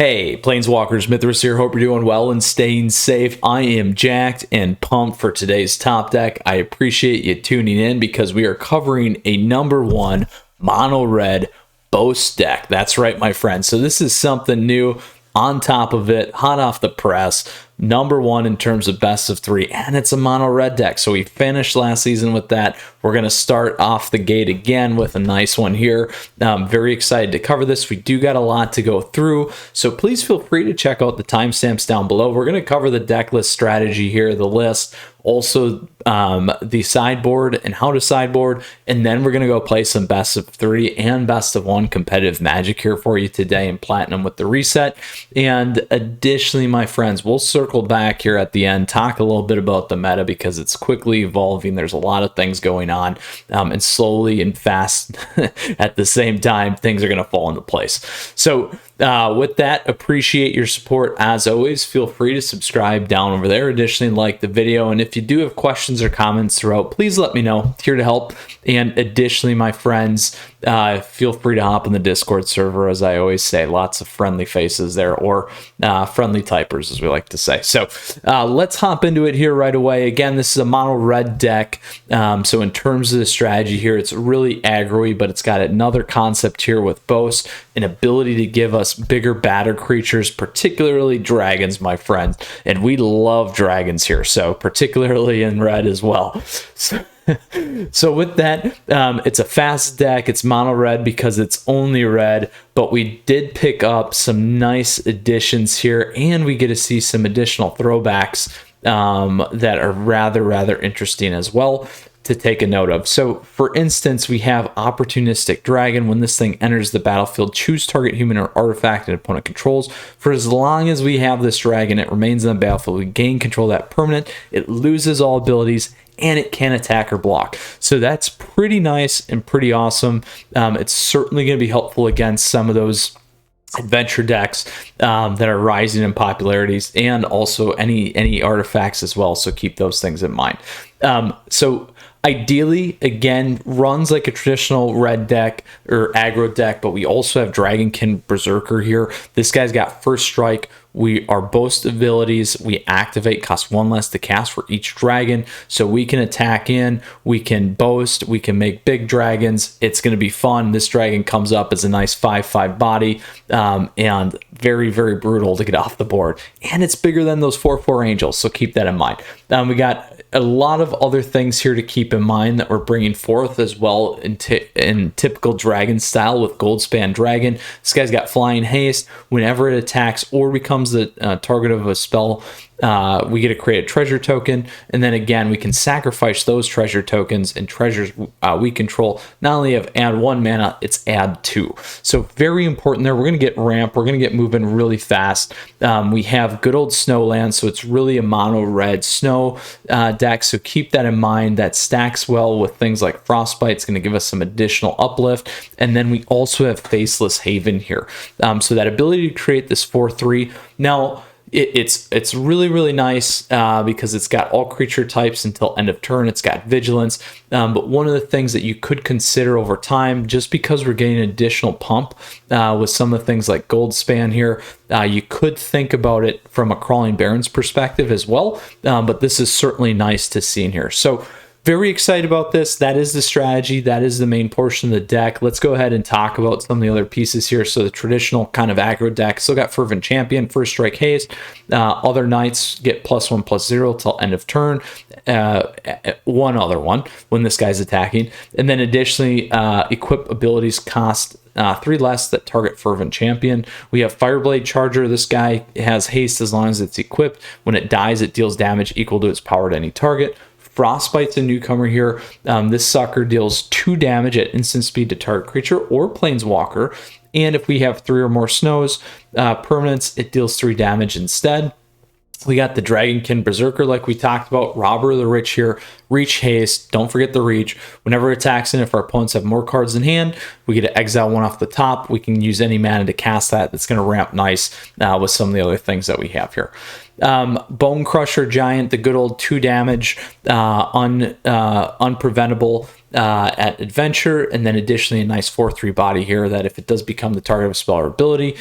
Hey, Planeswalkers, Mythras here. Hope you're doing well and staying safe. I am jacked and pumped for today's top deck. I appreciate you tuning in because we are covering a #1 mono red Boast deck. That's right, my friends. So this is something new on top of it, hot off the press. #1 in terms of best of 3, and it's a mono red deck. So we finished last season with that. We're going to start off the gate again with a nice one here. I'm very excited to cover this. We do got a lot to go through, so please feel free to check out the timestamps down below. We're going to cover the deck list strategy here, the list, also the sideboard and how to sideboard, and then we're going to go play some best of 3 and best of 1 competitive Magic here for you today in Platinum with the reset. And additionally, my friends, we'll circle back here at the end, talk a little bit about the meta because it's quickly evolving. There's a lot of things going on, and slowly and fast at the same time, things are going to fall into place. So with that, appreciate your support as always. Feel free to subscribe down over there. Additionally, like the video, and if you do have questions or comments throughout, please let me know. Here to help. And additionally, my friends, feel free to hop in the Discord server. As I always say, lots of friendly faces there, or friendly typers, as we like to say. So let's hop into it here right away. Again, this is a mono red deck. So in terms of the strategy here, it's really aggro-y, but it's got another concept here with Boast, an ability to give us bigger, badder creatures, particularly dragons, my friends. And we love dragons here, so particularly in red as well. So with that, it's a fast deck. It's mono red because it's only red, but we did pick up some nice additions here, and we get to see some additional throwbacks that are rather interesting as well to take a note of. So for instance, we have Opportunistic Dragon. When this thing enters the battlefield, choose target human or artifact an opponent controls. For as long as we have this dragon, it remains on the battlefield. We gain control of that permanent. It loses all abilities, and it can attack or block. So that's pretty nice and pretty awesome. It's certainly going to be helpful against some of those adventure decks that are rising in popularities, and also any artifacts as well. So keep those things in mind. So ideally, again, runs like a traditional red deck or aggro deck, but we also have Dragonkin Berserker here. This guy's got first strike. Our Boast abilities, we activate, cost 1 less to cast for each dragon. So we can attack in, we can boast, we can make big dragons. It's going to be fun. This dragon comes up as a nice 5/5 body, and very brutal to get off the board. And it's bigger than those 4/4 angels, so keep that in mind. We got a lot of other things here to keep in mind that we're bringing forth as well in typical dragon style with Goldspan Dragon. This guy's got flying haste. Whenever it attacks or becomes the target of a spell, we get to create a treasure token, and then again we can sacrifice those treasure tokens, and treasures we control not only have add 1 mana, it's add 2. So very important there. We're going to get ramp, we're going to get moving really fast. We have good old Snowland, so it's really a mono red snow deck, so keep that in mind. That stacks well with things like Frostbite. It's going to give us some additional uplift, and then we also have Faceless Haven here, so that ability to create this 4/3. Now it's really nice because it's got all creature types until end of turn. It's got vigilance, but one of the things that you could consider over time, just because we're getting an additional pump with some of the things like Goldspan here, you could think about it from a Crawling Barrens perspective as well, but this is certainly nice to see in here. So very excited about this. That is the strategy. That is the main portion of the deck. Let's go ahead and talk about some of the other pieces here. So the traditional kind of aggro deck still got Fervent Champion, First Strike Haste. Other knights get +1/+0 till end of turn. One other one when this guy's attacking. And then additionally, equip abilities cost 3 less that target Fervent Champion. We have Fireblade Charger. This guy has haste as long as it's equipped. When it dies, it deals damage equal to its power to any target. Frostbite's a newcomer here. This sucker deals 2 damage at instant speed to target creature or planeswalker. And if we have 3 or more snows permanents, it deals 3 damage instead. We got the Dragonkin Berserker, like we talked about. Robber of the Rich here. Reach haste. Don't forget the reach. Whenever it attacks in, if our opponents have more cards in hand, we get to exile 1 off the top. We can use any mana to cast that. That's going to ramp nice with some of the other things that we have here. Bone Crusher Giant, the good old 2 damage, unpreventable. at adventure, and then additionally a nice 4/3 body here that if it does become the target of a spell or ability,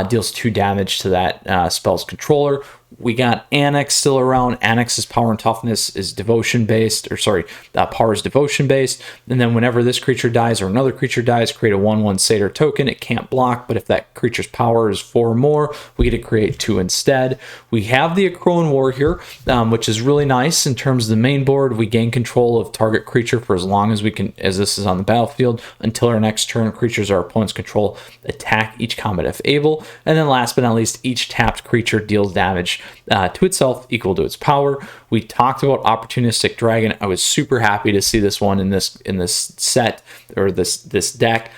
deals 2 damage to that spell's controller. We got Annex still around. Annex's power and toughness is devotion based, or sorry, power is devotion based. And then whenever this creature dies or another creature dies, create a 1/1 satyr token. It can't block, but if that creature's power is 4 or more, we get to create 2 instead. We have the Akroan War here, which is really nice in terms of the main board. We gain control of target creature for as long as we can, as this is on the battlefield, until our next turn. Creatures our opponents control attack each combat if able. And then last but not least, each tapped creature deals damage to itself equal to its power. We talked about Opportunistic Dragon. I was super happy to see this one in this set, or this deck.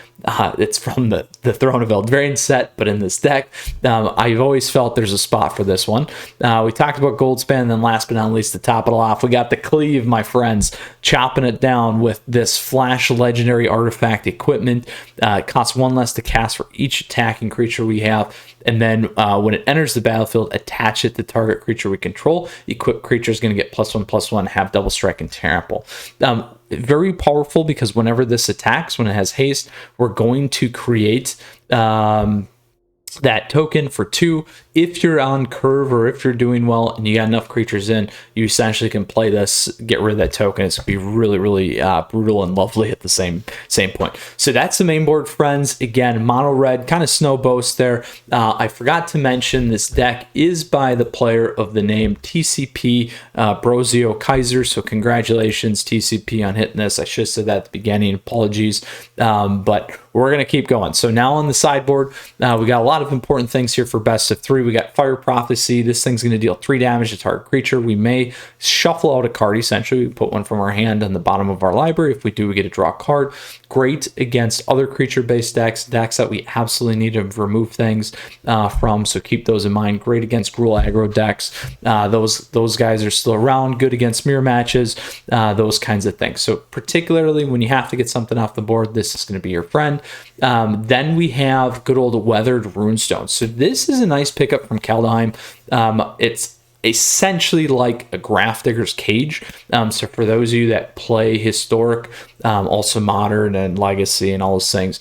It's from the Throne of Eldraine set, but in this deck, I've always felt there's a spot for this one. We talked about Goldspan, and then last but not least, to top it all off, we got the Cleave, my friends, chopping it down with this Flash Legendary Artifact equipment. It costs 1 less to cast for each attacking creature we have, and then when it enters the battlefield, attach it to target creature we control. Equipped creature is going to get +1/+1, have double strike and trample. Very powerful because whenever this attacks, when it has haste, we're going to create that token for 2. If you're on curve or if you're doing well and you got enough creatures in, you essentially can play this, get rid of that token. It's gonna be really, really brutal and lovely at the same point. So that's the main board, friends. Again, mono red, kind of snow boast there. I forgot to mention this deck is by the player of the name TCP Brozio Kaiser. So congratulations, TCP, on hitting this. I should have said that at the beginning. Apologies, but we're gonna keep going. So now on the sideboard, we got a lot of important things here for best of 3. We got Fire Prophecy. This thing's going to deal 3 damage to target creature. We may shuffle out a card, essentially. We put one from our hand on the bottom of our library. If we do, we get to draw a card. Great against other creature-based decks that we absolutely need to remove things from, so keep those in mind. Great against Gruul aggro decks. Those guys are still around. Good against mirror matches, those kinds of things. So particularly when you have to get something off the board, this is going to be your friend. Then we have good old Weathered Runestone. So this is a nice pickup from Kaldheim. It's essentially like a Grafdigger's Cage. So for those of you that play Historic, also Modern and Legacy and all those things,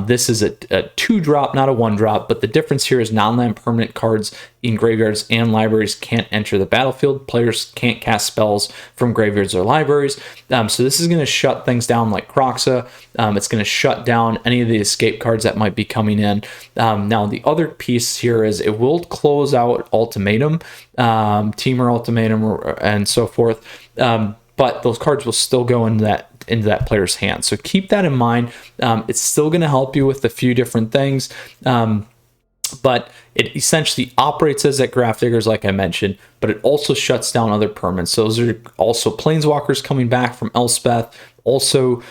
this is a 2-drop, not a 1-drop, but the difference here is non-land permanent cards in graveyards and libraries can't enter the battlefield. Players can't cast spells from graveyards or libraries. So this is going to shut things down like Croxa. It's going to shut down any of the escape cards that might be coming in. Now, the other piece here is it will close out Ultimatum, Teamer Ultimatum, and so forth. But those cards will still go into that player's hand. So keep that in mind. It's still going to help you with a few different things. But it essentially operates as that Grafdiggers, like I mentioned, but it also shuts down other permanents. So those are also Planeswalkers coming back from Elspeth. Also,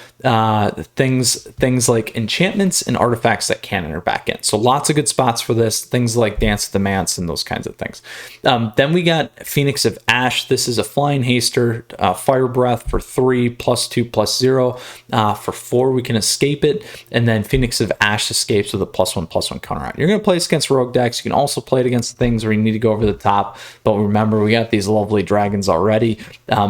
things like enchantments and artifacts that can enter back in. So lots of good spots for this. Things like Dance of the Manse and those kinds of things. Then we got Phoenix of Ash. This is a flying haster, Fire Breath for 3, +2/+0. For 4, we can escape it. And then Phoenix of Ash escapes with a +1/+1 counter on. You're going to play this against rogue decks. You can also play it against things where you need to go over the top. But remember, we got these lovely dragons already.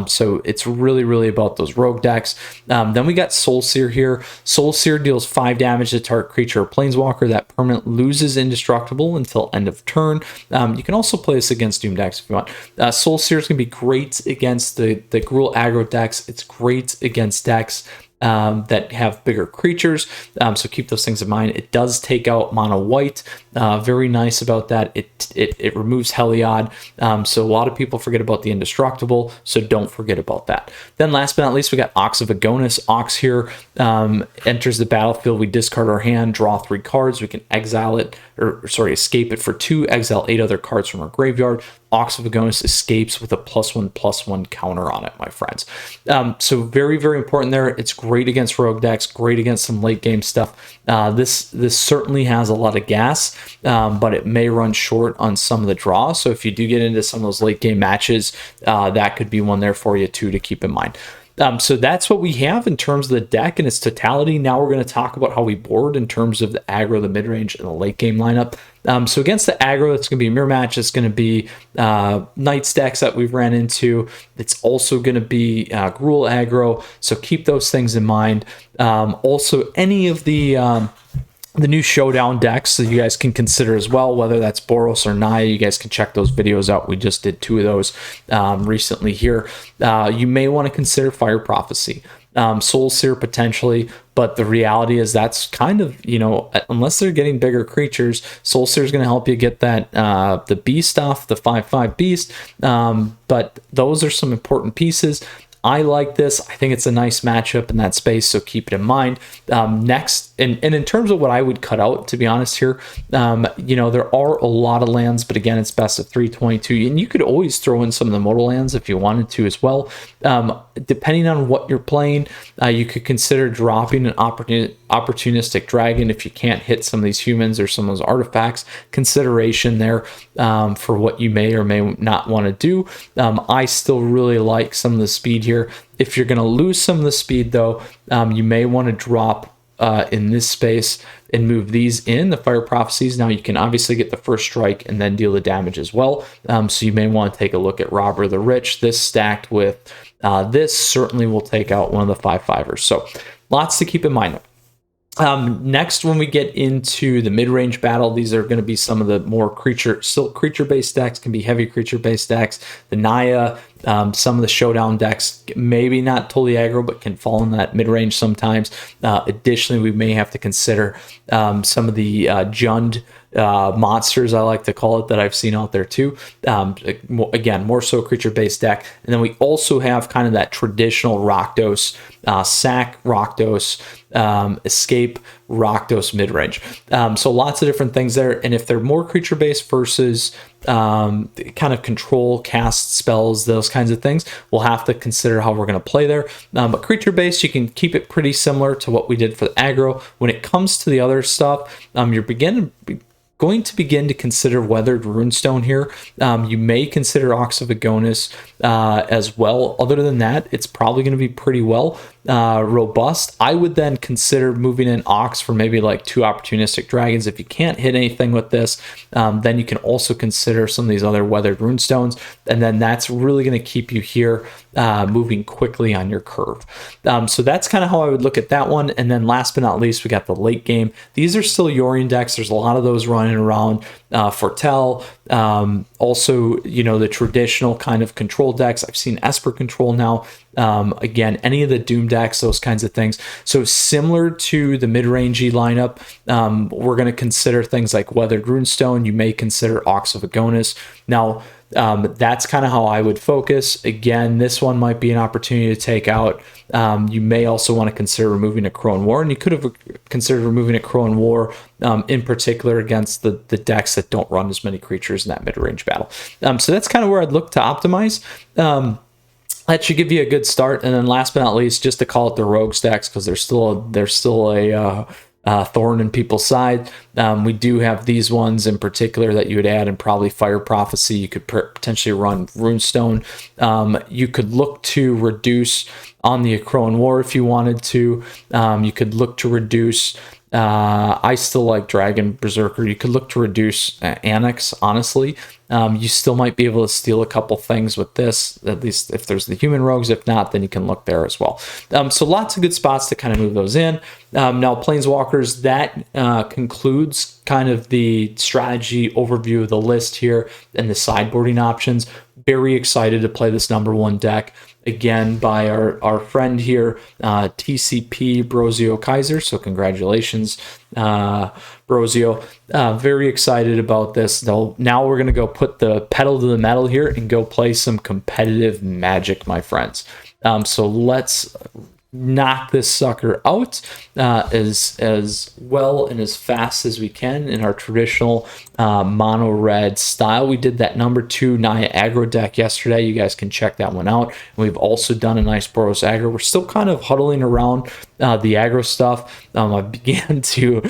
So it's really, really about those rogue decks. Then we got Soulseer here. Soulseer deals 5 damage to target creature or planeswalker. That permanent loses indestructible until end of turn. You can also play this against Doom decks if you want. Soulseer is going to be great against the Gruul aggro decks. It's great against decks that have bigger creatures, so keep those things in mind. It does take out mono white, very nice about that. It removes Heliod, so a lot of people forget about the indestructible, so don't forget about that. Then last but not least, we got Ox of Agonis. Ox here enters the battlefield. We discard our hand, draw 3 cards. We can exile it, or sorry, escape it for 2, exile 8 other cards from our graveyard. Ox of Agonis escapes with a +1/+1 counter on it, my friends. So very, very important there. It's great against rogue decks, great against some late game stuff. This certainly has a lot of gas, but it may run short on some of the draw. So if you do get into some of those late game matches, that could be one there for you too to keep in mind. So that's what we have in terms of the deck in its totality. Now we're going to talk about how we board in terms of the aggro, the mid-range, and the late game lineup. So against the aggro, it's going to be a mirror match. It's going to be night stacks that we've ran into. It's also going to be Gruul aggro. So keep those things in mind. Also, any of the new showdown decks that you guys can consider as well, whether that's Boros or Naya. You guys can check those videos out. We just did 2 of those recently here. You may want to consider Fire Prophecy, Soul Seer potentially, but the reality is that's kind of, you know, unless they're getting bigger creatures, Soul Seer is going to help you get that the beast off, the 5/5 beast, but those are some important pieces. I like this. I think it's a nice matchup in that space, so keep it in mind. Next, and in terms of what I would cut out, to be honest here, you know, there are a lot of lands, but again, it's best of 322, and you could always throw in some of the modal lands if you wanted to as well. Depending on what you're playing, you could consider dropping an opportunistic dragon if you can't hit some of these humans or some of those artifacts. Consideration there for what you may or may not want to do. I still really like some of the speed here. If you're going to lose some of the speed, though, you may want to drop in this space and move these in, the Fire Prophecies. Now you can obviously get the first strike and then deal the damage as well. So you may want to take a look at Robber the Rich. This stacked with this certainly will take out one of the 5/5ers. So lots to keep in mind. Next, when we get into the mid-range battle, these are going to be some of the more creature-based decks, can be heavy creature-based decks. The Naya, some of the showdown decks, maybe not totally aggro, but can fall in that mid-range sometimes. Additionally, we may have to consider some of the Jund monsters, I like to call it, that I've seen out there too. Again, more so creature-based deck. And then we also have kind of that traditional Rakdos, sack Rakdos, escape Rakdos mid-range. So lots of different things there. And if they're more creature-based versus kind of control cast spells, those kinds of things, we'll have to consider how we're going to play there. But creature-based, you can keep it pretty similar to what we did for the aggro. When it comes to the other stuff, you're going to begin to consider Weathered Runestone here. You may consider Ox of Agonis as well. Other than that, it's probably going to be pretty well robust. I would then consider moving in Ox for maybe like 2 opportunistic dragons. If you can't hit anything with this, then you can also consider some of these other Weathered Runestones, and then that's really going to keep you here moving quickly on your curve. So that's kind of how I would look at that one. And then last but not least, we got the late game. These are still Yorion decks. There's a lot of those running around. Foretell, also, you know, the traditional kind of control decks. I've seen Esper control now. Again, any of the Doom decks, those kinds of things. So similar to the mid-rangey lineup, we're going to consider things like Weathered Runestone. You may consider Ox of Agonis. Now, that's kind of how I would focus. Again, this one might be an opportunity to take out. You may also want to consider removing a Crone War, and you could have considered removing a Crone War in particular against the decks that don't run as many creatures in that mid-range battle. So that's kind of where I'd look to optimize. That should give you a good start. And then last but not least, just to call it the rogue stacks, because there's still a thorn in people's side. We do have these ones in particular that you would add, and probably Fire Prophecy. You could potentially run Runestone. You could look to reduce on the Crone War if you wanted to. You could look to reduce. I still like Dragon Berserker. You could look to reduce Annex, honestly. You still might be able to steal a couple things with this, at least if there's the human rogues. If not, then you can look there as well. So lots of good spots to kind of move those in. Now, Planeswalkers, that concludes kind of the strategy overview of the list here and the sideboarding options. Very excited to play this #1 deck. Again, by our friend here, TCP Brozio Kaiser. So congratulations, Brozio. Very excited about this. Now we're going to go put the pedal to the metal here and go play some competitive Magic, my friends. So let's knock this sucker out as well and as fast as we can in our traditional mono red style. We did that #2 Naya aggro deck yesterday. You guys can check that one out. And we've also done a nice Boros aggro. We're still kind of huddling around the aggro stuff. I began to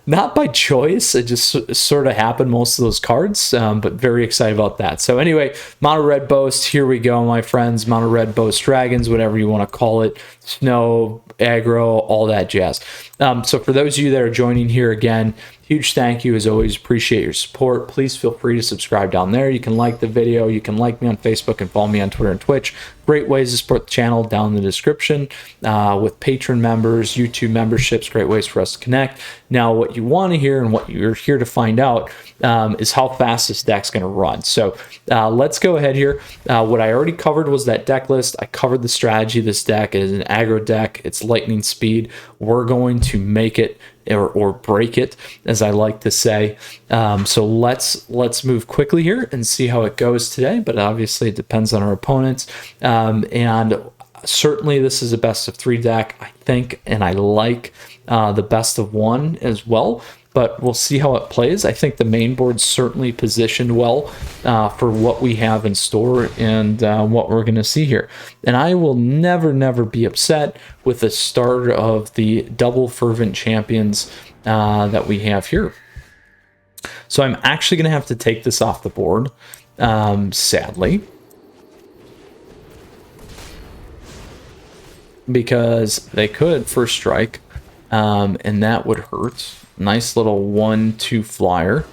not by choice, it just sort of happened, most of those cards, but very excited about that. So anyway, Mono Red Boast, here we go, my friends. Mono Red Boast Dragons, whatever you want to call it, snow, aggro, all that jazz. So for those of you that are joining here again, huge thank you as always. Appreciate your support. Please feel free to subscribe down there. You can like the video. You can like me on Facebook and follow me on Twitter and Twitch. Great ways to support the channel down in the description with Patron members, YouTube memberships. Great ways for us to connect. Now, what you want to hear and what you're here to find out is how fast this deck's going to run. So let's go ahead here. What I already covered was that deck list. I covered the strategy of this deck. It is an aggro deck. It's lightning speed. We're going to make it or break it, as I like to say. So let's move quickly here and see how it goes today. But obviously, it depends on our opponents. And certainly, this is a best of 3 deck, I think, and I like the best of 1 as well. But we'll see how it plays. I think the main board's certainly positioned well for what we have in store and what we're going to see here. And I will never be upset with the start of the double fervent champions that we have here. So I'm actually going to have to take this off the board, sadly, because they could first strike, and that would hurt. Nice little 1/2 flyer.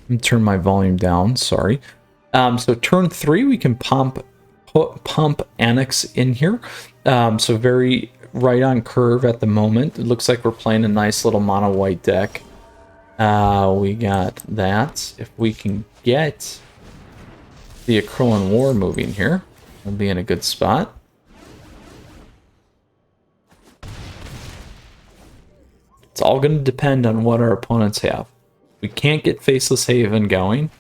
Let me turn my volume down, sorry. So turn 3, we can pump Annex in here. So very right on curve at the moment. It looks like we're playing a nice little mono white deck. We got that. If we can get the Acrylan War moving here, we'll be in a good spot. It's all going to depend on what our opponents have. We can't get Faceless Haven going.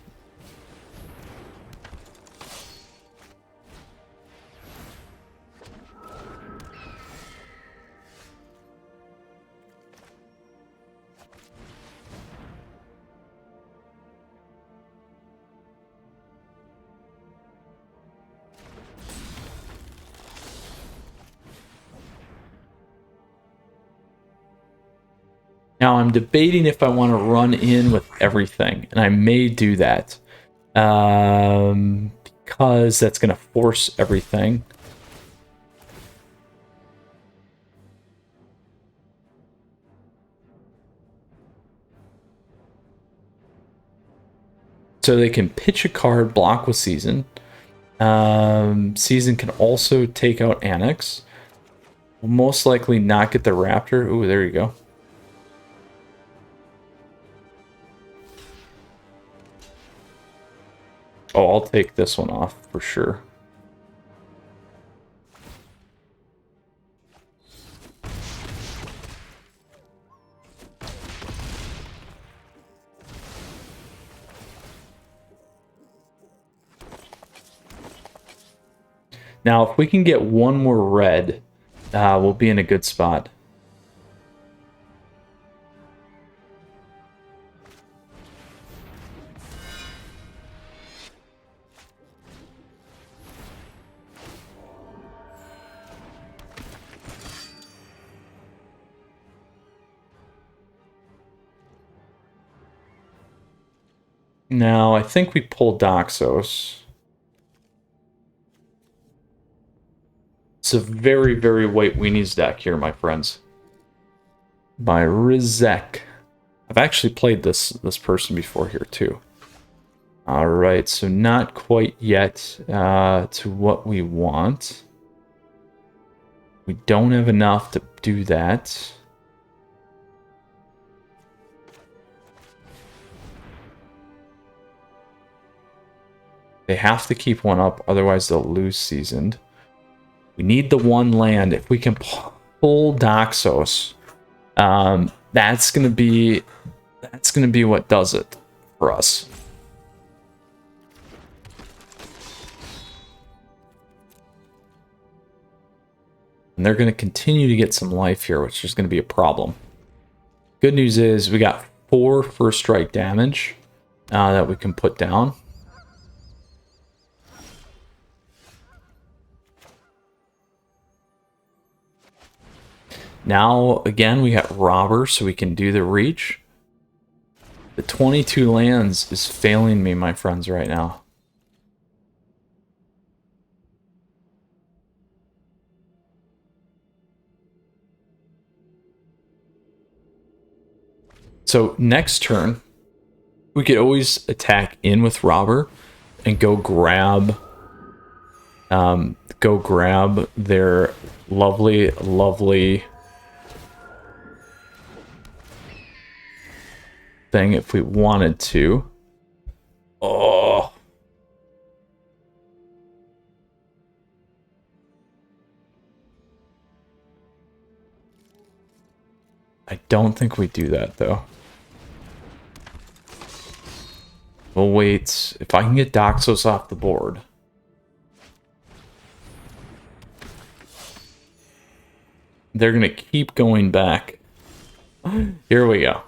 Now I'm debating if I want to run in with everything, and I may do that because that's going to force everything. So they can pitch a card, block with Season. Season can also take out Annex. We'll most likely not get the Raptor. Ooh, there you go. Oh, I'll take this one off for sure. Now, if we can get one more red, we'll be in a good spot. Now, I think we pull Doxos. It's a very, very white weenies deck here, my friends. By Rizek. I've actually played this person before here, too. Alright, so not quite yet to what we want. We don't have enough to do that. They have to keep one up, otherwise they'll lose Seasoned. We need the one land. If we can pull Doxos, that's gonna be what does it for us. And they're gonna continue to get some life here, which is gonna be a problem. Good news is we got 4 first strike damage that we can put down. Now, again, we got Robber, so we can do the reach. The 22 lands is failing me, my friends, right now. So next turn, we could always attack in with Robber and go grab their lovely, lovely thing if we wanted to. Oh. I don't think we do that, though. We'll wait. If I can get Doxos off the board. They're going to keep going back. Here we go.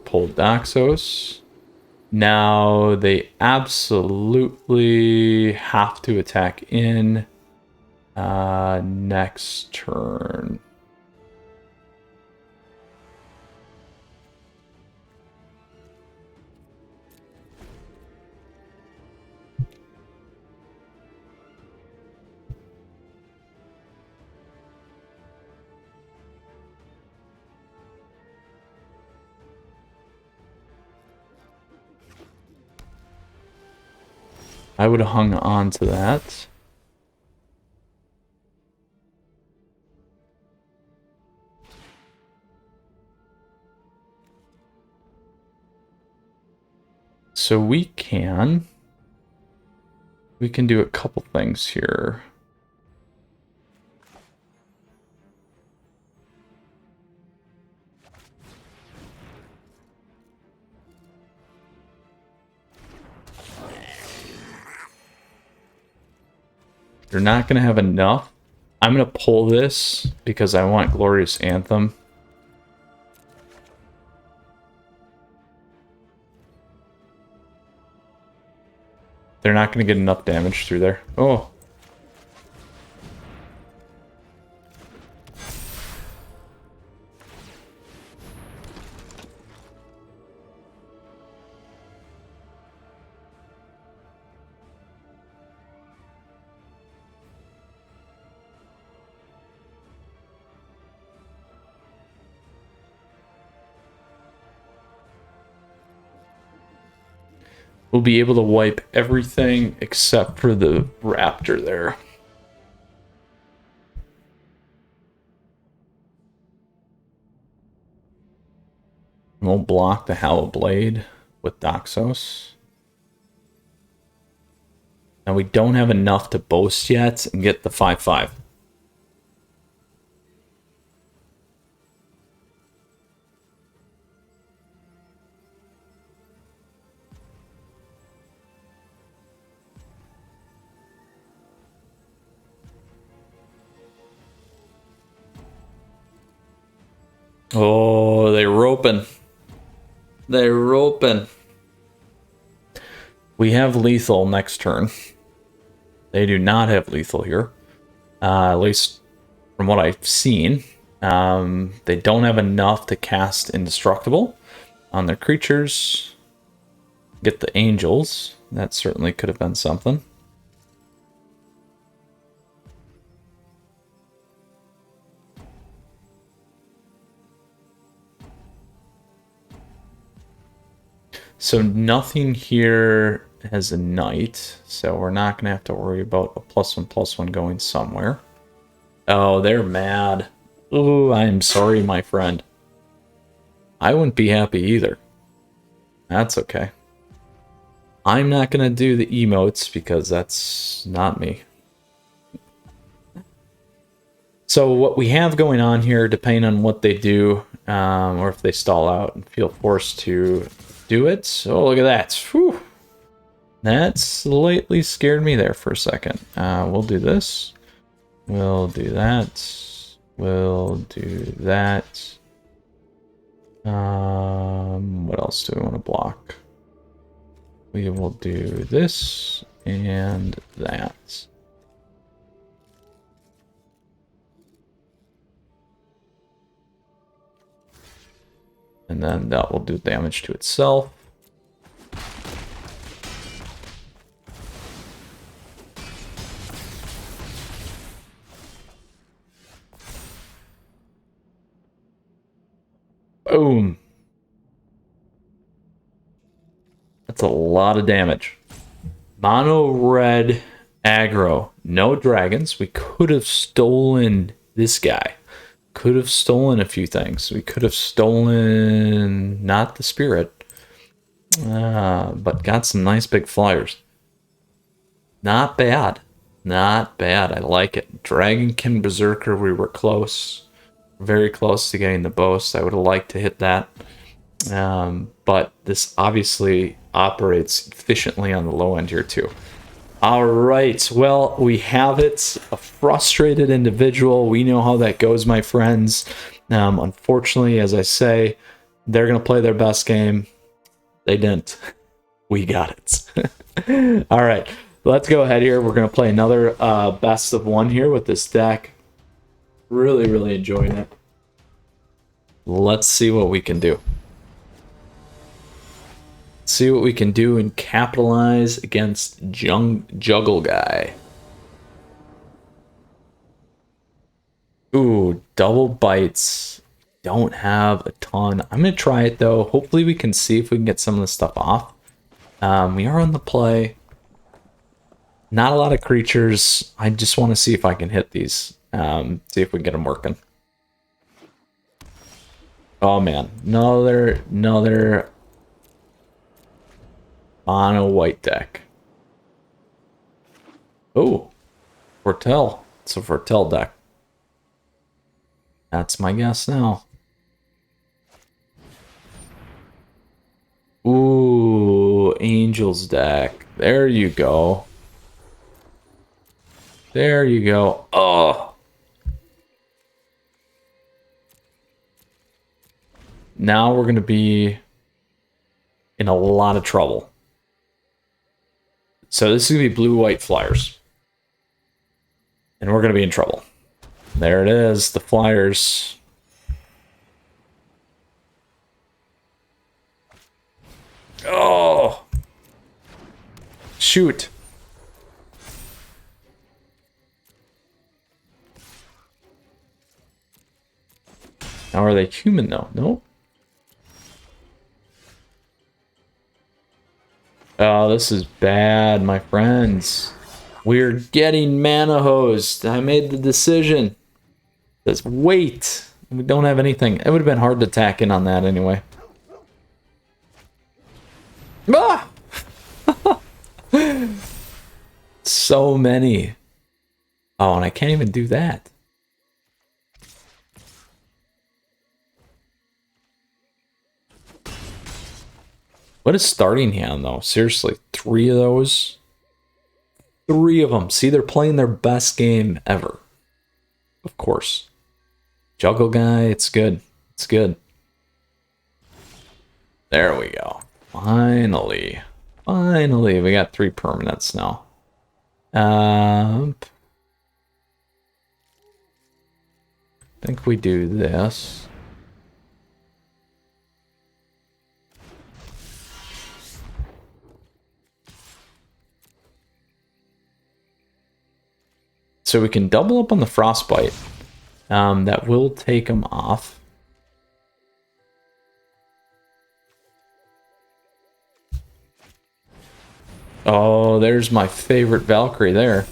Pull Doxos. Now they absolutely have to attack in next turn. I would have hung on to that. So we can do a couple things here. You're not going to have enough. I'm going to pull this because I want Glorious Anthem. They're not going to get enough damage through there. Oh. We'll be able to wipe everything except for the raptor there. We'll block the Hallow Blade with Doxos. Now we don't have enough to boast yet and get the 5/5. Oh, they're roping. They're roping. We have lethal next turn. They do not have lethal here. At least from what I've seen. They don't have enough to cast Indestructible on their creatures. Get the Angels. That certainly could have been something. So nothing here has a knight, so we're not going to have to worry about a +1/+1 going somewhere. Oh, they're mad. Oh, I'm sorry, my friend. I wouldn't be happy either. That's okay. I'm not going to do the emotes because that's not me. So what we have going on here, depending on what they do, or if they stall out and feel forced to do it. Oh, look at that. Whew. That slightly scared me there for a second. We'll do this. We'll do that. We'll do that. What else do we want to block? We will do this and that. And then that will do damage to itself. Boom. That's a lot of damage. Mono red aggro. No dragons. We could have stolen this guy. Could have stolen a few things. We could have stolen not the spirit, but got some nice big flyers. Not bad. Not bad. I like it. Dragonkin Berserker, we were close. Very close to getting the boast. I would have liked to hit that. But this obviously operates efficiently on the low end here too. All right, well, we have it. A frustrated individual. We know how that goes, my friends. Unfortunately, as I say, they're going to play their best game. They didn't. We got it. All right, let's go ahead here. We're going to play another best of one here with this deck. Really, really enjoying it. Let's see what we can do. See what we can do and capitalize against Juggle Guy. Ooh, double bites. Don't have a ton. I'm going to try it, though. Hopefully we can see if we can get some of this stuff off. We are on the play. Not a lot of creatures. I just want to see if I can hit these. See if we can get them working. Oh, man. Another mono white deck. Oh, Foretell. It's a Foretell deck. That's my guess now. Ooh, Angels deck. There you go. There you go. Oh. Now we're going to be in a lot of trouble. So this is going to be blue-white Flyers. And we're going to be in trouble. There it is, the Flyers. Oh! Shoot. Now are they human though? No? Oh, this is bad, my friends. We're getting mana hosed. I made the decision. Let's wait. We don't have anything. It would have been hard to tack in on that anyway. Ah! So many. Oh, and I can't even do that. What is starting hand, though? Seriously, 3 of those? 3 of them. See, they're playing their best game ever. Of course. Juggle Guy, it's good. It's good. There we go. Finally. Finally, we got 3 permanents now. I think we do this. So we can double up on the Frostbite. That will take them off. Oh, there's my favorite Valkyrie there.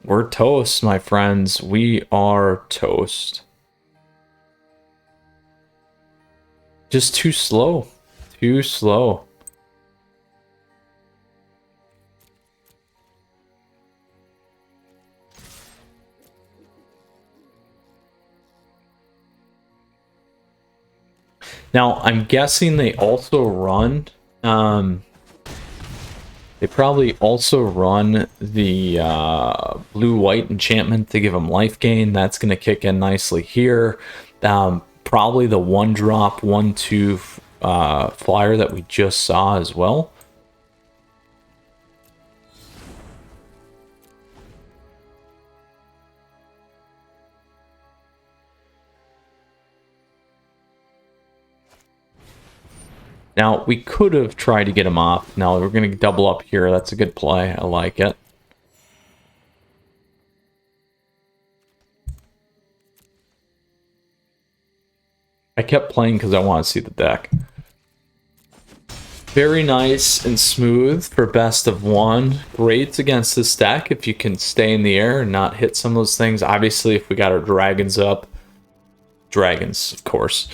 We're toast, my friends. We are toast. Just too slow. Too slow. Now, I'm guessing they also run... they probably also run the blue-white enchantment to give them life gain. That's going to kick in nicely here. Probably the 1-drop, 1/2 flyer that we just saw as well. Now, we could have tried to get him off. Now, we're going to double up here. That's a good play. I like it. I kept playing because I want to see the deck. Very nice and smooth for best of one. Great against this deck if you can stay in the air and not hit some of those things. Obviously, if we got our dragons up, dragons, of course,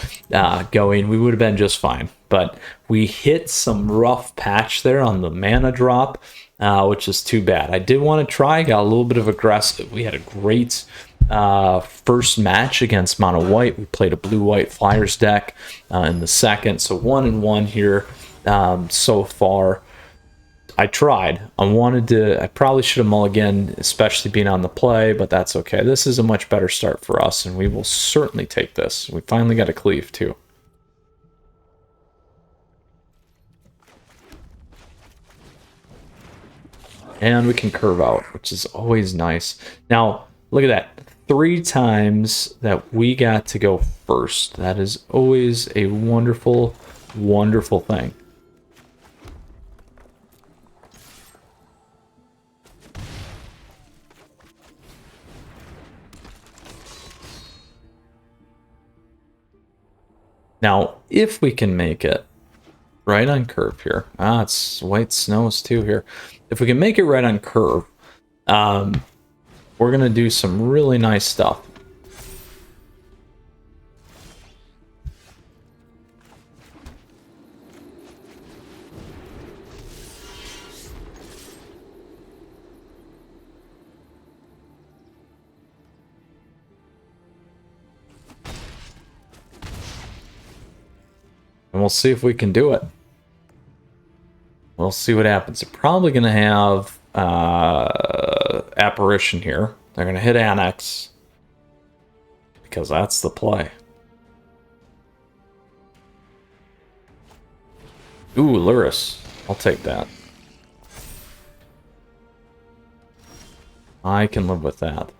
going, we would have been just fine. But we hit some rough patch there on the mana drop, which is too bad. I did want to try, got a little bit of aggressive. We had a great first match against mono white. We played a blue-white Fliers deck in the second, so 1-1 here. So far, I tried. I probably should have mulliganed, especially being on the play, but that's okay. This is a much better start for us, and we will certainly take this. We finally got a cleave, too. And we can curve out, which is always nice. Now, look at that. 3 times that we got to go first. That is always a wonderful, wonderful thing. Now, if we can make it right on curve here. It's white snows too here. If we can make it right on curve, we're going to do some really nice stuff. And we'll see if we can do it. We'll see what happens. They're probably going to have Apparition here. They're going to hit Annex. Because that's the play. Ooh, Luris. I'll take that. I can live with that.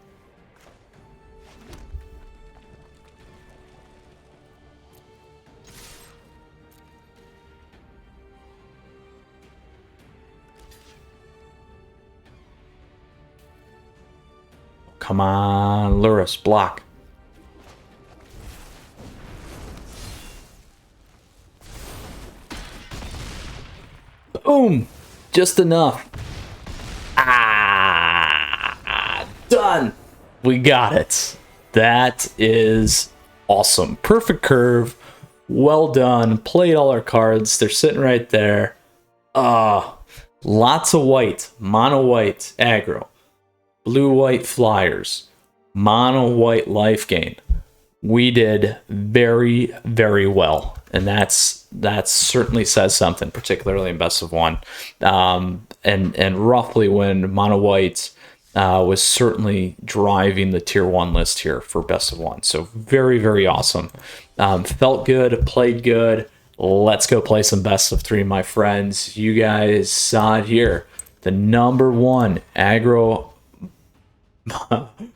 Come on, Luris, block. Boom! Just enough. Done! We got it. That is awesome. Perfect curve. Well done. Played all our cards. They're sitting right there. Lots of white. Mono white aggro. Blue-white Fliers, mono-white Lifegain. We did very, very well, and that certainly says something, particularly in best of one. And roughly when mono-white was certainly driving the tier 1 list here for best of one. So very, very awesome. Felt good, played good. Let's go play some best of 3, my friends. You guys saw it here. The #1 aggro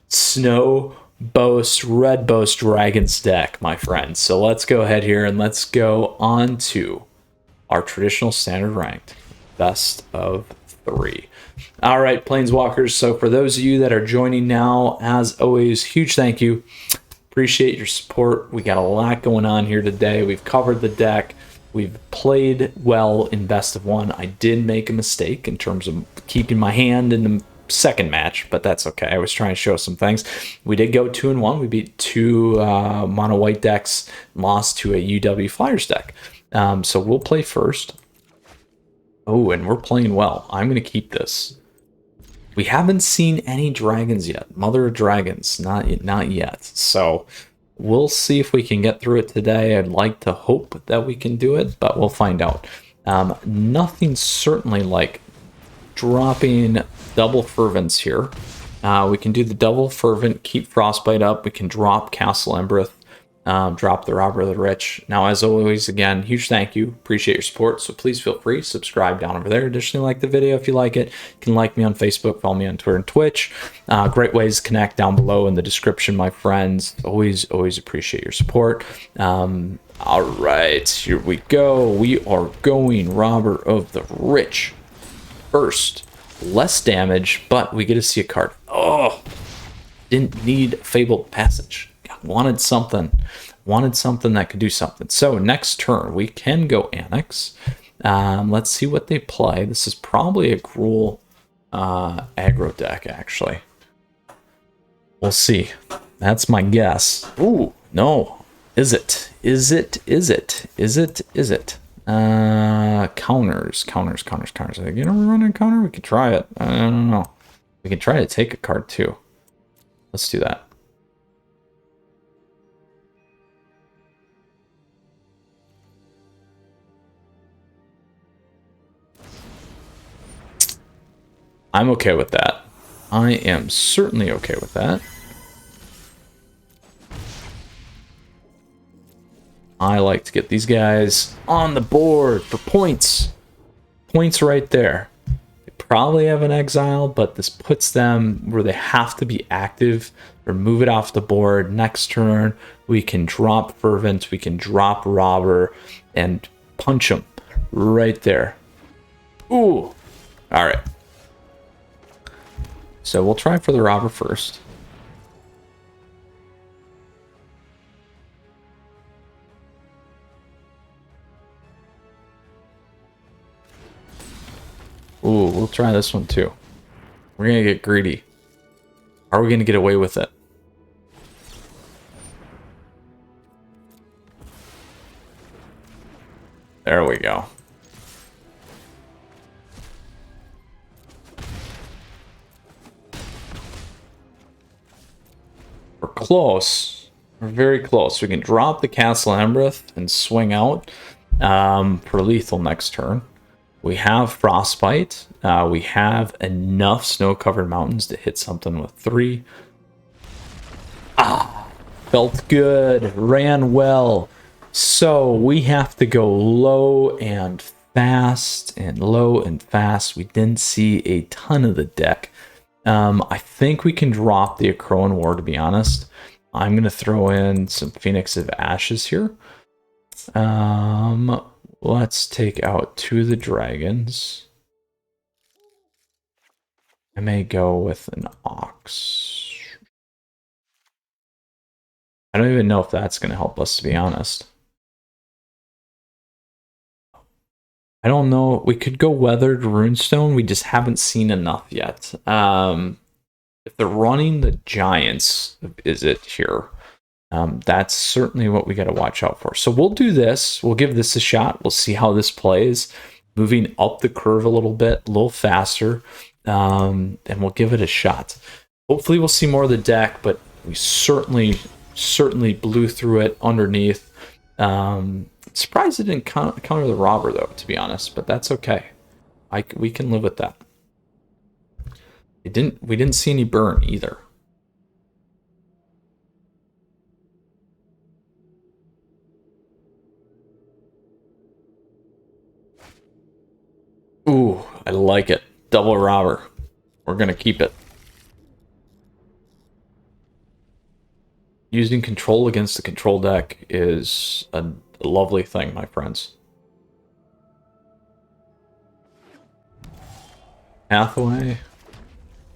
Snow Boast, Red Boast Dragons deck, my friends. So let's go ahead here and let's go on to our traditional standard ranked best of 3. All right, Planeswalkers. So for those of you that are joining now, as always, huge thank you. Appreciate your support. We got a lot going on here today. We've covered the deck. We've played well in best of one. I did make a mistake in terms of keeping my hand in the second match, but that's okay. I was trying to show some things. We did go 2-1. We beat 2 mono white decks, lost to a UW Flyers deck. So we'll play first. Oh, and we're playing well. I'm going to keep this. We haven't seen any dragons yet. Mother of Dragons, not yet. So we'll see if we can get through it today. I'd like to hope that we can do it, but we'll find out. Nothing certainly like dropping double fervents here. We can do the double fervent, keep Frostbite up. We can drop Castle Embereth. drop the Robber of the Rich. Now, as always, again, huge thank you. Appreciate your support. So please feel free to subscribe down over there. Additionally, like the video if you like it. You can like me on Facebook, follow me on Twitter and Twitch. Great ways to connect down below in the description, my friends. Always appreciate your support. All right, here we go. We are going Robber of the Rich first. Less damage, but we get to see a card. Oh, didn't need Fabled Passage. Wanted something that could do something. So next turn we can go Annex. Let's see what they play. This is probably a Gruul aggro deck, actually. We'll see. That's my guess. Ooh, no. Izzet. Counters. Are they gonna run a counter? We could try it. I don't know. We can try to take a card too. Let's do that. I'm okay with that. I am certainly okay with that. I like to get these guys on the board for points. Points right there. They probably have an exile, but this puts them where they have to be active. Remove it off the board. Next turn, we can drop Fervent, we can drop Robber, and punch them right there. Ooh. All right. So we'll try for the Robber first. Ooh, we'll try this one too. We're gonna get greedy. Are we gonna get away with it? There we go. We're close. We're very close. We can drop the Castle Embereth and swing out for lethal next turn. We have Frostbite. We have enough snow-covered mountains to hit something with 3. Ah, felt good. Ran well. So we have to go low and fast and low and fast. We didn't see a ton of the deck. I think we can drop the Akroan War, to be honest. I'm going to throw in some Phoenix of Ashes here. Let's take out 2 of the dragons. I may go with an Ox. I don't even know if that's going to help us, to be honest. I don't know. We could go Weathered Runestone. We just haven't seen enough yet. If they're running the Giants, is it here? That's certainly what we got to watch out for. So we'll do this. We'll give this a shot. We'll see how this plays. Moving up the curve a little bit, a little faster. And we'll give it a shot. Hopefully we'll see more of the deck, but we certainly blew through it underneath. Surprised it didn't counter the Robber, though, to be honest, but that's okay. We can live with that. We didn't see any burn either. Ooh, I like it. Double Robber. We're gonna keep it. Using control against the control deck is a lovely thing, my friends. Pathway.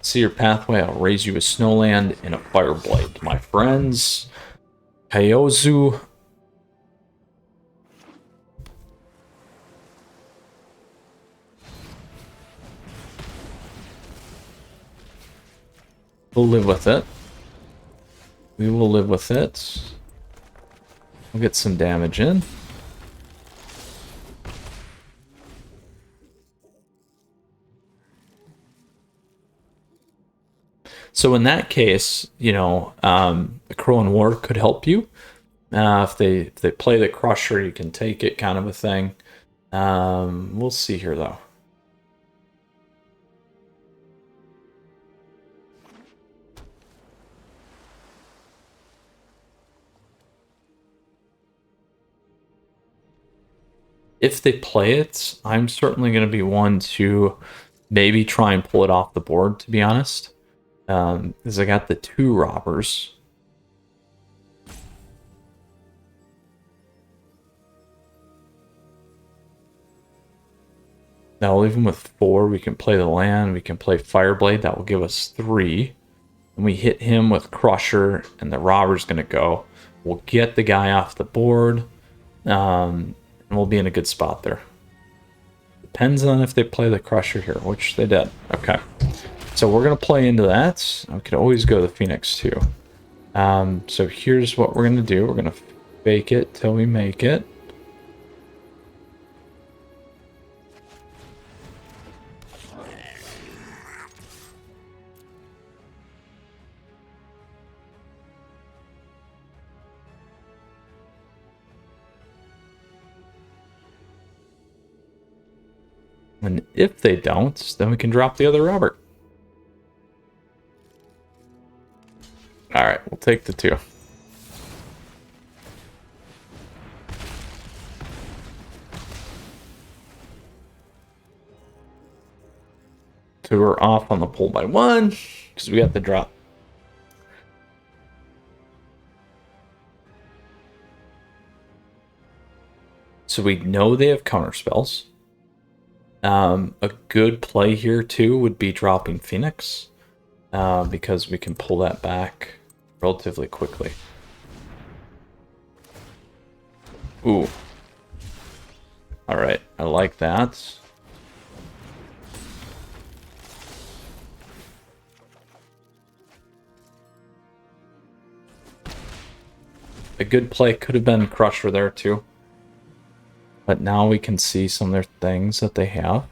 See your pathway, I'll raise you a Snowland and a Fireblade. My friends, Kaiozu. We'll live with it. We will live with it. We'll get some damage in. So in that case, you know, the Crowan War could help you. If they play the Crusher, you can take it, kind of a thing. We'll see here, though. If they play it, I'm certainly going to be one to maybe try and pull it off the board, to be honest. Because I got the 2 robbers. Now, even with 4, we can play the land, we can play Fireblade, that will give us 3. And we hit him with Crusher, and the robber's going to go. We'll get the guy off the board, and we'll be in a good spot there. Depends on if they play the Crusher here, which they did. Okay. So we're going to play into that. I could always go the Phoenix too. So here's what we're going to do. We're going to fake it till we make it. And if they don't, then we can drop the other Robert. Alright, we'll take the 2. So we're off on the pull by 1, because we got the drop. So we know they have counter spells. A good play here too would be dropping Phoenix, because we can pull that back relatively quickly. Ooh. Alright, I like that. A good play could have been Crusher there too. But now we can see some of their things that they have.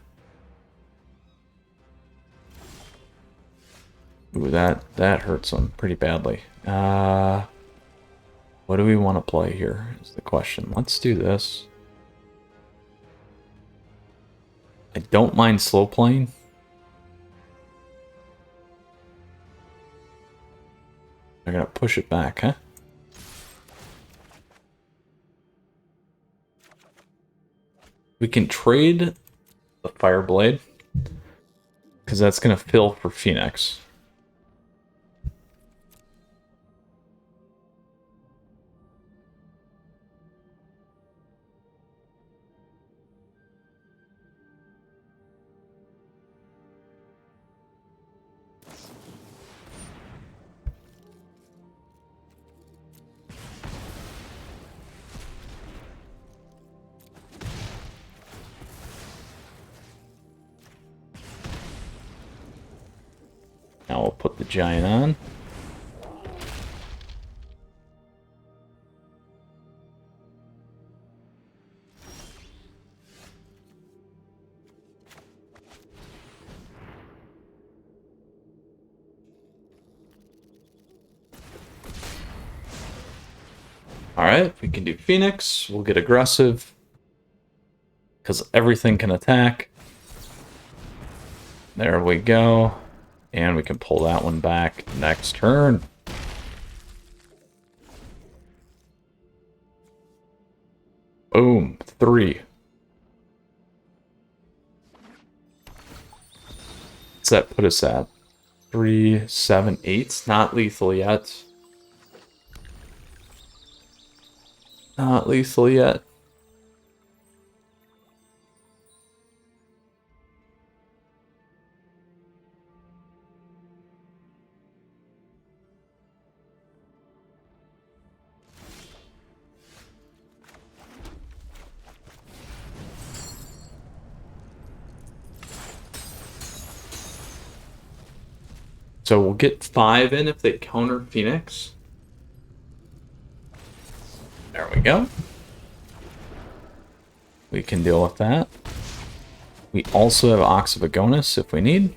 Ooh, that hurts them pretty badly. What do we want to play here is the question. Let's do this. I don't mind slow playing. They're going to push it back, huh? We can trade the Fireblade, because that's going to fill for Phoenix. Now we'll put the giant on. Alright, we can do Phoenix. We'll get aggressive, because everything can attack. There we go. And we can pull that one back next turn. Boom. 3. What's that put us at? 3, 7, 8. Not lethal yet. Not lethal yet. So we'll get 5 in if they counter Phoenix. There we go. We can deal with that. We also have Ox of Agonis if we need.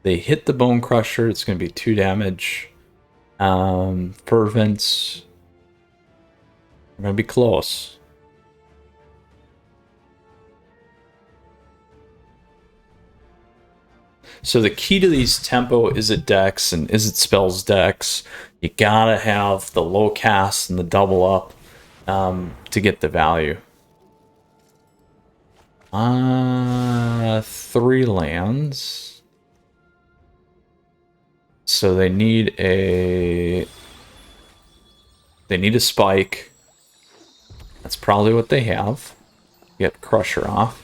They hit the Bone Crusher. It's going to be 2 damage. Fervent. We're going to be close. So the key to these tempo Izzet decks and Izzet spells decks, you gotta have the low cast and the double up to get the value. 3 lands. So they need a spike. That's probably what they have. Get Crusher off.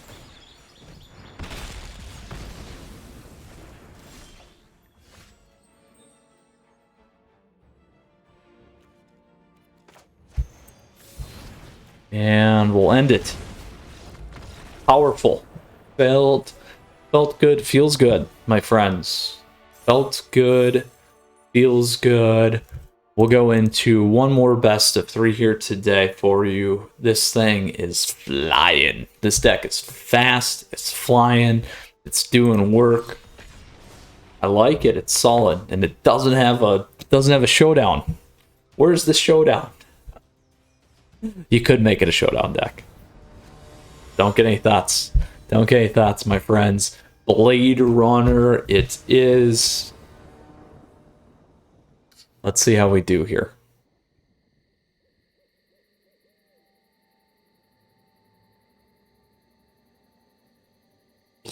And we'll end it. Powerful. Felt good, feels good, my friends. Felt good, feels good. We'll go into one more best of 3 here today for you. This thing is flying. This deck is fast, it's flying, it's doing work. I like it, it's solid, and it doesn't have a showdown. Where's the showdown? You could make it a showdown deck. Don't get any thoughts. Don't get any thoughts, my friends. Blade Runner, it is. Let's see how we do here.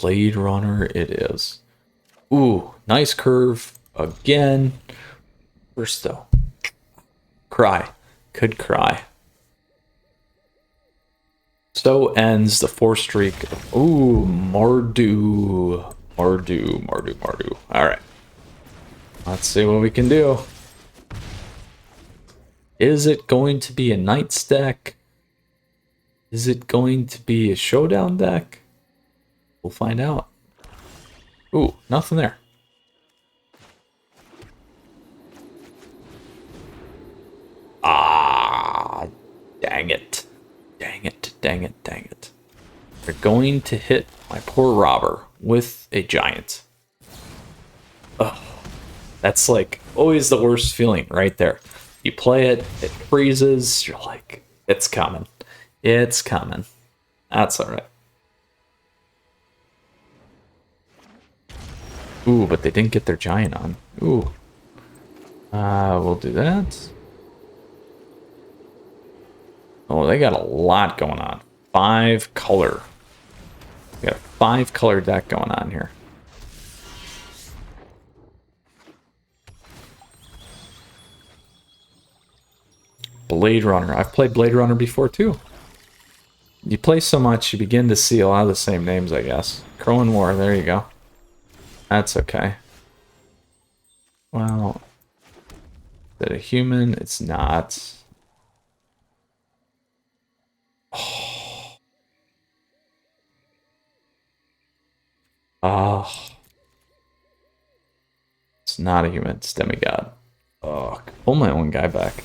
Blade Runner, it is. Ooh, nice curve again. First though. Cry. Could cry. So ends the 4 streak. Ooh, Mardu. Alright. Let's see what we can do. Is it going to be a Knights deck? Is it going to be a Showdown deck? We'll find out. Ooh, nothing there. Ah, dang it. Dang it. They're going to hit my poor robber with a giant. Ugh. That's like always the worst feeling right there. You play it, it freezes, you're like, it's coming. It's coming. That's alright. Ooh, but they didn't get their giant on. Ooh. We'll do that. Oh, they got a lot going on. 5 color. We got a 5 color deck going on here. Blade Runner. I've played Blade Runner before too. You play so much, you begin to see a lot of the same names, I guess. Crow and War, there you go. That's okay. Well, is it a human? It's not. Oh. It's not a human, it's demigod. Oh, pull my own guy back.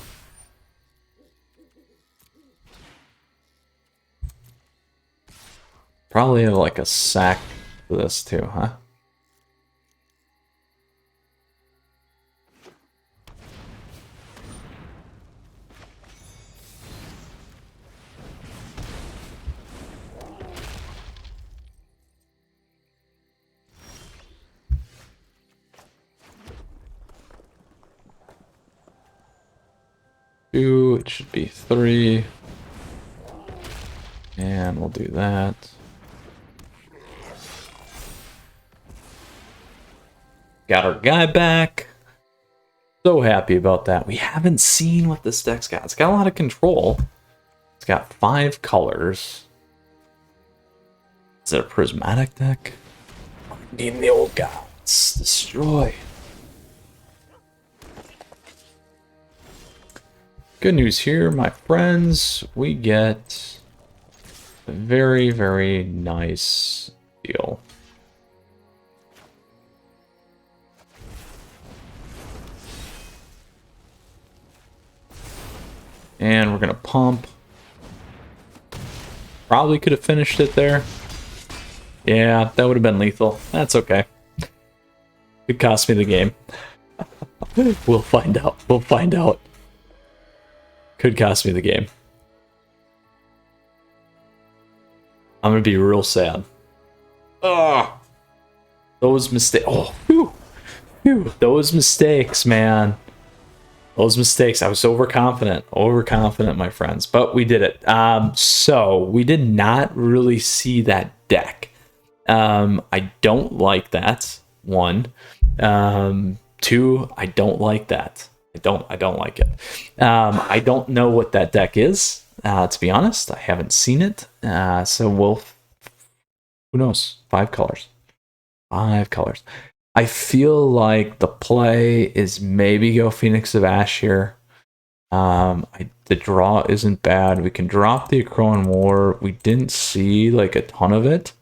Probably have like a sack for this too, huh? Two, it should be 3. And we'll do that. Got our guy back. So happy about that. We haven't seen what this deck's got. It's got a lot of control. It's got 5 colors. Is it a prismatic deck? Need the old gods. Destroy. Good news here, my friends. We get a very, very nice deal. And we're gonna pump. Probably could have finished it there. Yeah, that would have been lethal. That's okay. It cost me the game. We'll find out. We'll find out. Could cost me the game. I'm gonna be real sad. Ugh. Those mistakes. Oh, whew, whew. Those mistakes, man. Those mistakes. I was overconfident. Overconfident, my friends. But we did it. So we did not really see that deck. I don't like that. One. Two, I don't like that. I don't like it. I don't know what that deck is. To be honest, I haven't seen it. So we'll, who knows? 5 colors. 5 colors. I feel like the play is maybe go Phoenix of Ash here. The draw isn't bad. We can drop the Akroan War. We didn't see like a ton of it.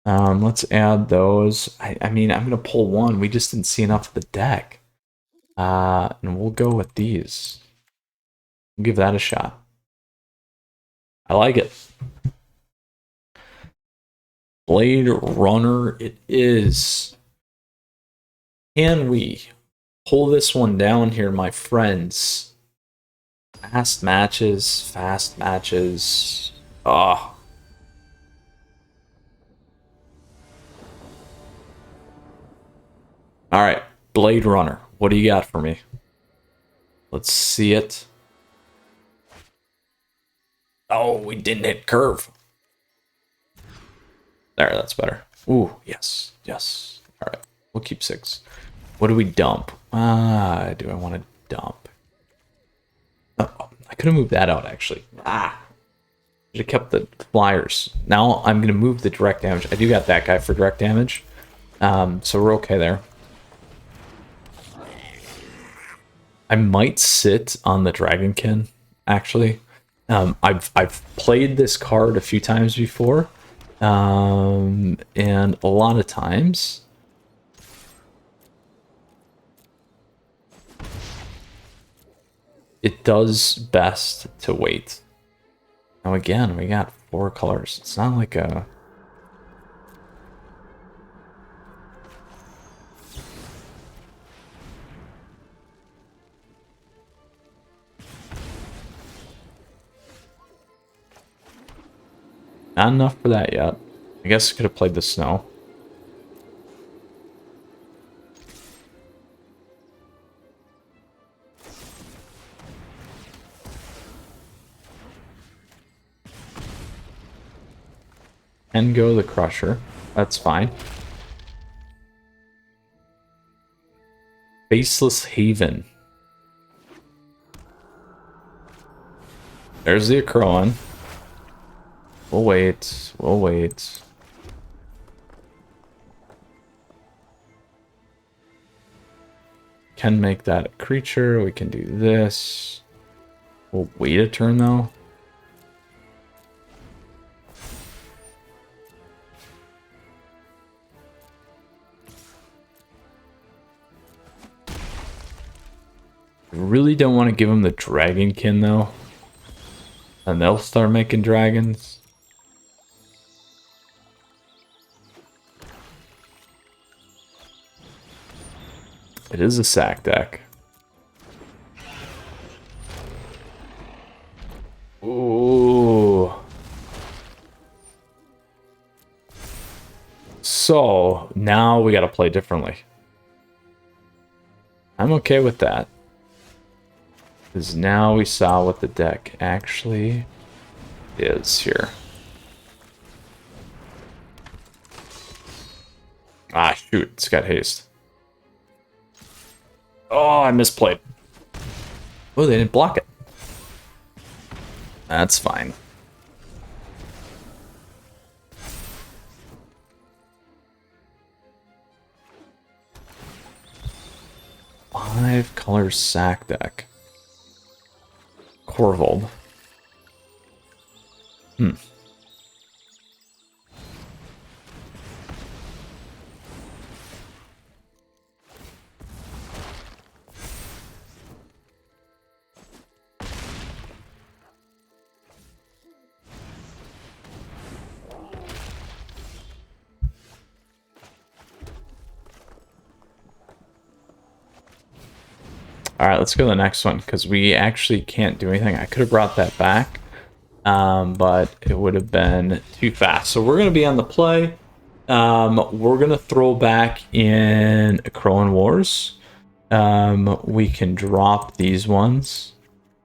Let's add those. I mean, I'm gonna pull one. We just didn't see enough of the deck. And we'll go with these. We'll give that a shot. I like it. Blade Runner it is. Can we pull this one down here, my friends? Fast matches, fast matches. Ah. All right, Blade Runner. What do you got for me? Let's see it. Oh, we didn't hit curve. There, that's better. Ooh, yes, yes. All right, we'll keep 6. What do we dump? Do I want to dump? Oh, I could have moved that out, actually. Should have kept the Fliers. Now I'm going to move the direct damage. I do got that guy for direct damage. So we're okay there. I might sit on the Dragonkin, actually. I've played this card a few times before. And a lot of times it does best to wait. Now again, we got 4 colors. It's not like a... Not enough for that yet. I guess I could have played the snow. And go the Crusher. That's fine. Faceless Haven. There's the Akroan. We'll wait. We'll wait. Can make that a creature. We can do this. We'll wait a turn though. I really don't want to give him the Dragonkin though. And they'll start making dragons. It is a sack deck. Ooh. So now we got to play differently. I'm okay with that. Because now we saw what the deck actually is here. Ah, shoot. It's got haste. Oh, I misplayed. Oh, they didn't block it. That's fine. Five color sack deck. Corvold. All right, let's go to the next one because we actually can't do anything. I could have brought that back, but it would have been too fast. So we're going to be on the play. We're gonna throw back in Crowin Wars. We can drop these ones.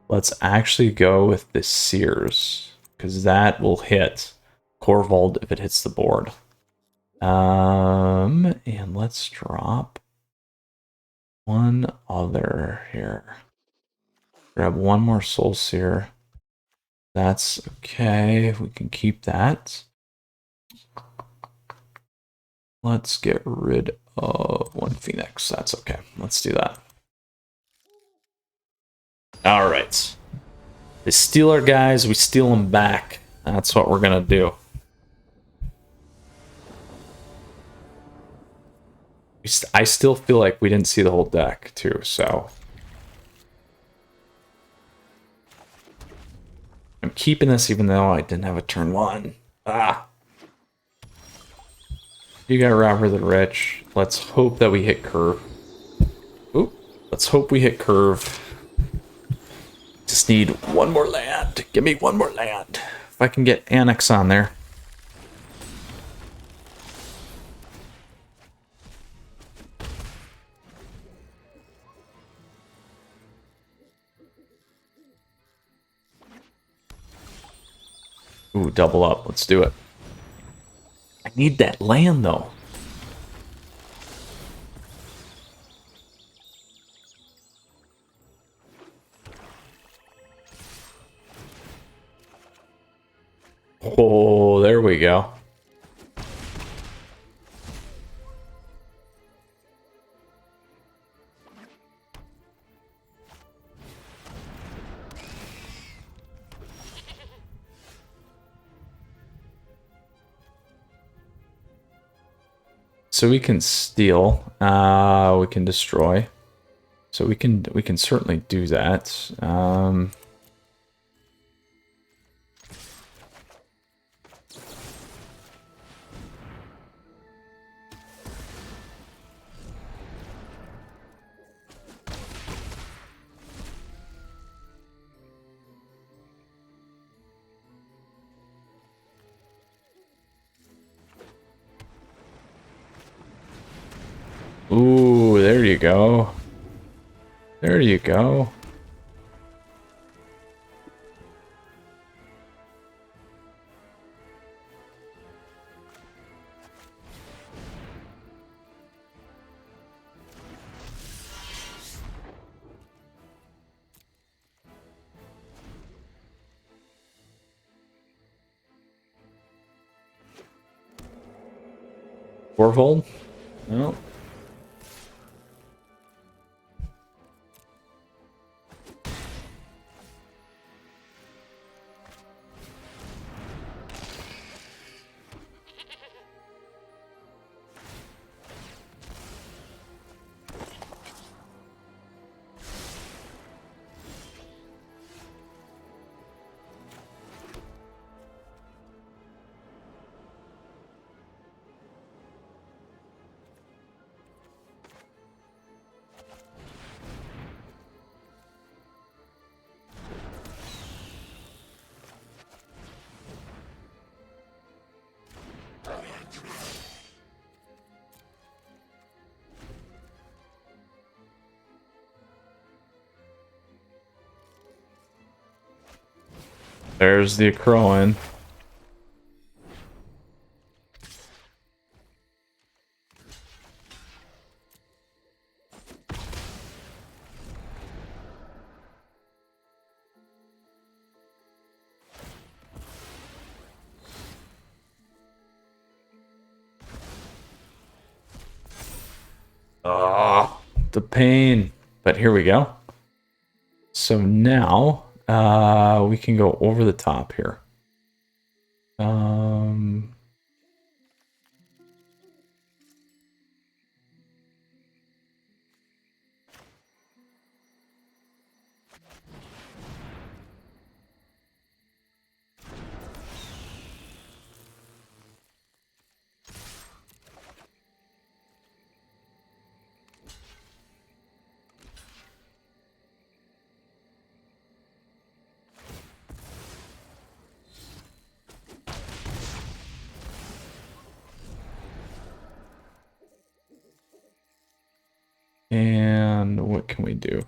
Let's actually go with the Sears, because that will hit Corvold if it hits the board. And let's drop one other here. Grab one more Soul Seer. That's okay. We can keep that. Let's get rid of one Phoenix. That's okay. Let's do that. All right. They steal our guys. We steal them back. That's what we're going to do. I still feel like we didn't see the whole deck, too, so... I'm keeping this even though I didn't have a turn one. Ah! You got Robber the Rich. Let's hope that we hit curve. Oop. Let's hope we hit curve. Just need one more land. Give me one more land. If I can get Annex on there. Ooh, double up. Let's do it. I need that land, though. Oh, there we go. So we can steal, we can destroy. So we can certainly do that. Ooh, there you go. There you go. Fourfold? No. There's the Crowin. Oh, the pain. But here we go. So now we can go over the top here. we do?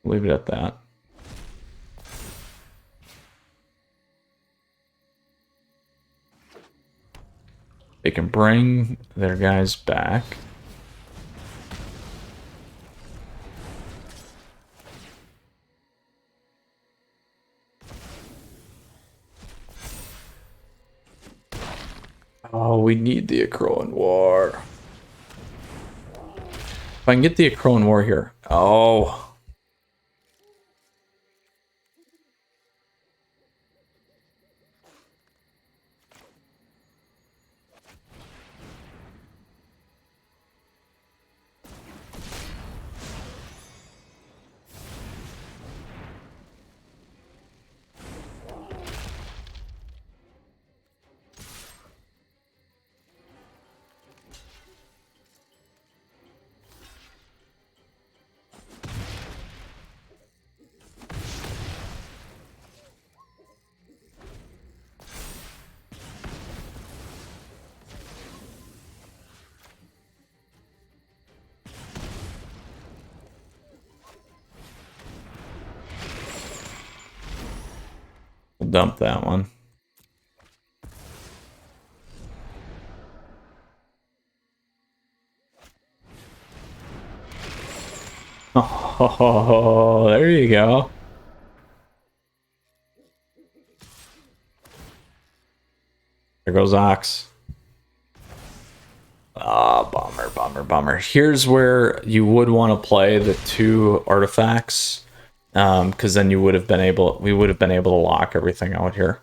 Leave it at that. They can bring their guys back. Oh, we need the Akroan War. If I can get the Akroan War here. Oh. We'll dump that one. Oh, there you go. There goes Ox. Ah, bummer, bummer, bummer. Here's where you would want to play the 2 artifacts, because then you would have been able, we would have been able to lock everything out here.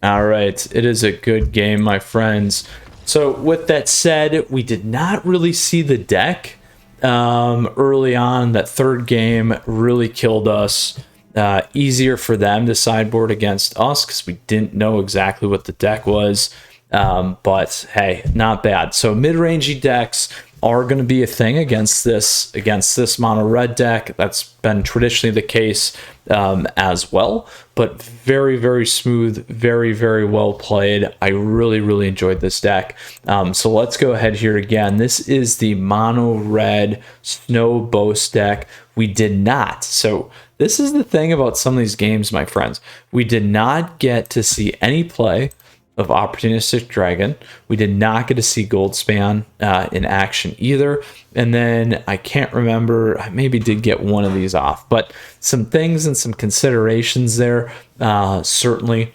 All right, it is a good game, my friends. So with that said, we did not really see the deck early on. That third game really killed us. Easier for them to sideboard against us because we didn't know exactly what the deck was. But hey, not bad. So mid-rangey decks are going to be a thing against this mono red deck. That's been traditionally the case as well, but very, very smooth, very, very well played. I really, really enjoyed this deck. So let's go ahead here again. This is the mono red Snow Boast deck. We did not. So this is the thing about some of these games, my friends. We did not get to see any play of Opportunistic Dragon. We did not get to see Goldspan in action either. And then I can't remember, I maybe did get one of these off, but some things and some considerations there. Certainly,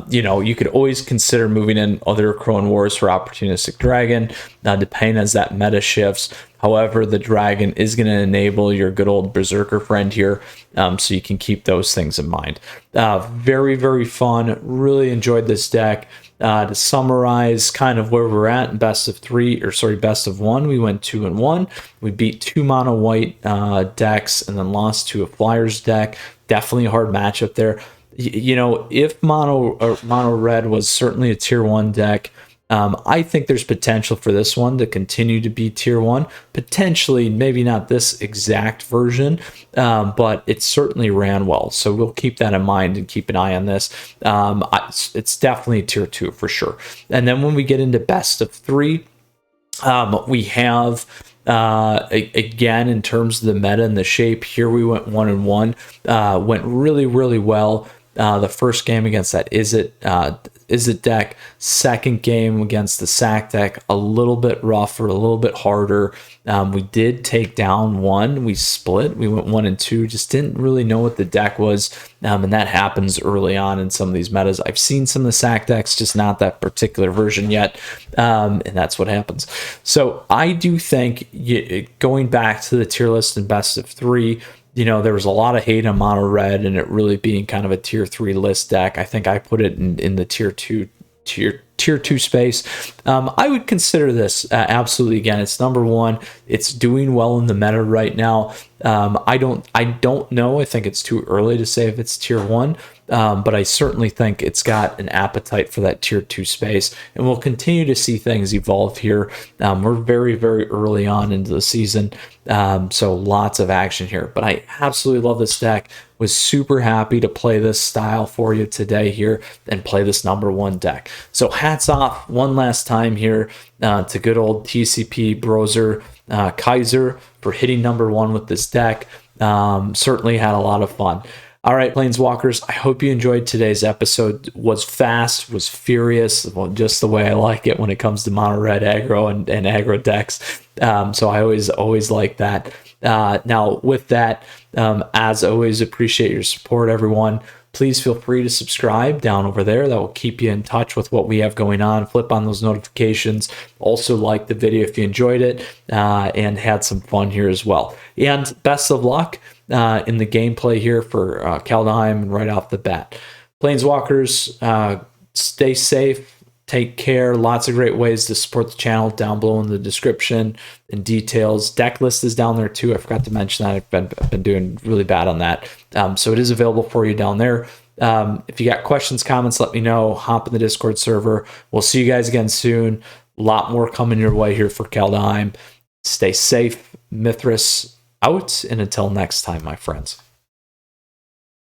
you know, you could always consider moving in other Crone Wars for Opportunistic Dragon, depending as that meta shifts. However, the dragon is going to enable your good old Berserker friend here, so you can keep those things in mind. Very, very fun. Really enjoyed this deck. To summarize kind of where we're at in best of 1, we went 2-1. We beat 2 mono white decks and then lost to a Fliers deck. Definitely a hard matchup there. You know, if mono red was certainly a tier 1 deck, I think there's potential for this one to continue to be tier 1. Potentially, maybe not this exact version, but it certainly ran well. So we'll keep that in mind and keep an eye on this. It's definitely tier 2 for sure. And then when we get into best of 3, we have again, in terms of the meta and the shape, here we went 1-1. Went really, really well. The first game against that Izzet deck, second game against the Sack deck, a little bit rougher, a little bit harder. We did take down one. We split. We went 1-2. Just didn't really know what the deck was, and that happens early on in some of these metas. I've seen some of the Sack decks, just not that particular version yet, and that's what happens. So I do think, going back to the tier list in best of 3, you know, there was a lot of hate on mono red and it really being kind of a tier 3 list deck. I think I put it in the tier 2 tier 2 space. I would consider this absolutely. Again, it's number 1. It's doing well in the meta right now. I don't know. I think it's too early to say if it's tier 1, but I certainly think it's got an appetite for that tier 2 space, and we'll continue to see things evolve here. We're very, very early on into the season, so lots of action here, but I absolutely love this deck. Was super happy to play this style for you today here and play this number 1 deck. So hats off one last time here to good old TCP Browser Kaiser for hitting number 1 with this deck. Certainly had a lot of fun. All right, Planeswalkers, I hope you enjoyed today's episode. Was fast, was furious, well, just the way I like it when it comes to mono red aggro and aggro decks. So I always like that. Now, with that, as always, appreciate your support, everyone. Please feel free to subscribe down over there. That will keep you in touch with what we have going on. Flip on those notifications. Also, like the video if you enjoyed it and had some fun here as well. And best of luck in the gameplay here for Kaldheim and right off the bat. Planeswalkers, stay safe. Take care. Lots of great ways to support the channel down below in the description and details. Deck list is down there too. I forgot to mention that. I've been doing really bad on that. So it is available for you down there. If you got questions, comments, let me know. Hop in the Discord server. We'll see you guys again soon. A lot more coming your way here for Kaldheim. Stay safe. Mythras out. And until next time, my friends.